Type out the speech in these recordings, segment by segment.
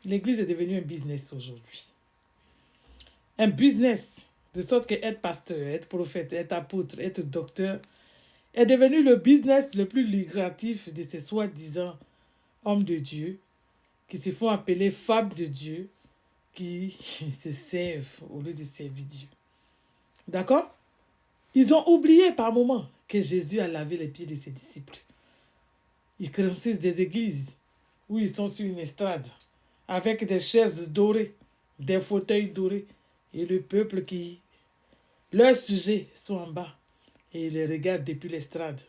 L'église est devenue un business aujourd'hui. Un business, de sorte que être pasteur, être prophète, être apôtre, être docteur, est devenu le business le plus lucratif de ces soi-disant hommes de Dieu, qui se font appeler femmes de Dieu, qui se servent au lieu de servir Dieu. D'accord? Ils ont oublié par moments que Jésus a lavé les pieds de ses disciples. Ils construisent des églises où ils sont sur une estrade, avec des chaises dorées, des fauteuils dorés, et le peuple qui... Leurs sujets sont en bas, et ils les regardent depuis l'estrade.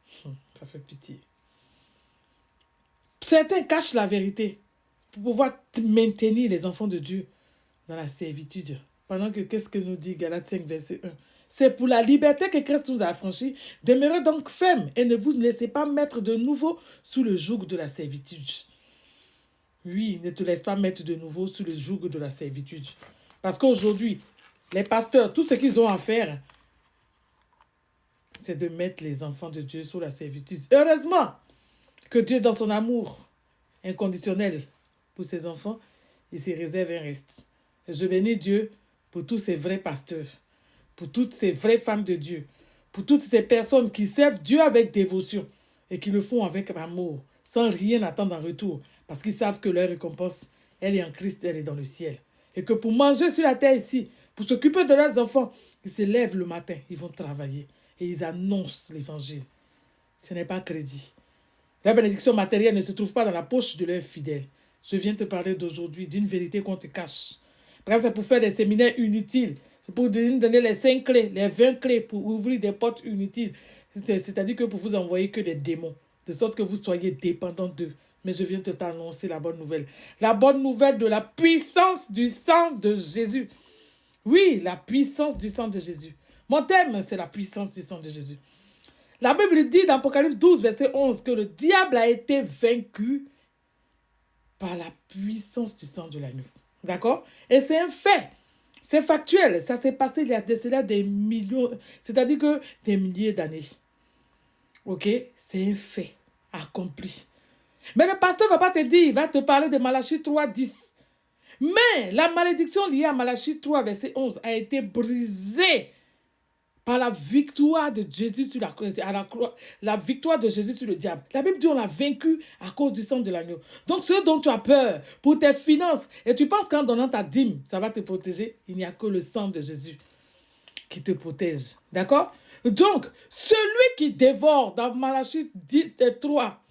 Ça fait pitié. Certains cachent la vérité pour pouvoir maintenir les enfants de Dieu dans la servitude. Pendant que, qu'est-ce que nous dit Galates 5, verset 1? C'est pour la liberté que Christ nous a affranchis. Demeurez donc fermes et ne vous laissez pas mettre de nouveau sous le joug de la servitude. Oui, ne te laisse pas mettre de nouveau sous le joug de la servitude. Parce qu'aujourd'hui, les pasteurs, tout ce qu'ils ont à faire, c'est de mettre les enfants de Dieu sous la servitude. Heureusement que Dieu, dans son amour inconditionnel pour ses enfants, il se réserve un reste. Et je bénis Dieu pour tous ces vrais pasteurs, pour toutes ces vraies femmes de Dieu, pour toutes ces personnes qui servent Dieu avec dévotion et qui le font avec amour, sans rien attendre en retour, parce qu'ils savent que leur récompense, elle est en Christ, elle est dans le ciel. Et que pour manger sur la terre ici, pour s'occuper de leurs enfants, ils se lèvent le matin, ils vont travailler et ils annoncent l'évangile. Ce n'est pas crédit. La bénédiction matérielle ne se trouve pas dans la poche de leurs fidèles. Je viens te parler d'aujourd'hui d'une vérité qu'on te cache. Parce que c'est pour faire des séminaires inutiles. C'est pour donner les 5 clés, les 20 clés pour ouvrir des portes inutiles. C'est-à-dire que pour vous envoyer que des démons. De sorte que vous soyez dépendants d'eux. Mais je viens te t'annoncer la bonne nouvelle. La bonne nouvelle de la puissance du sang de Jésus. Oui, la puissance du sang de Jésus. Mon thème, c'est la puissance du sang de Jésus. La Bible dit dans Apocalypse 12, verset 11, que le diable a été vaincu par la puissance du sang de l'agneau. D'accord? Et c'est un fait. C'est factuel. Ça s'est passé il y a de cela des millions, c'est-à-dire que des milliers d'années. Ok? C'est un fait accompli. Mais le pasteur ne va pas te dire, il va te parler de Malachie 3, 10. Mais la malédiction liée à Malachie 3, verset 11 a été brisée par la victoire de Jésus sur la croix, la victoire de Jésus sur le diable. La Bible dit on l'a vaincu à cause du sang de l'agneau. Donc ce dont tu as peur pour tes finances, et tu penses qu'en donnant ta dîme, ça va te protéger, il n'y a que le sang de Jésus qui te protège. D'accord? Donc, celui qui dévore dans Malachie 3,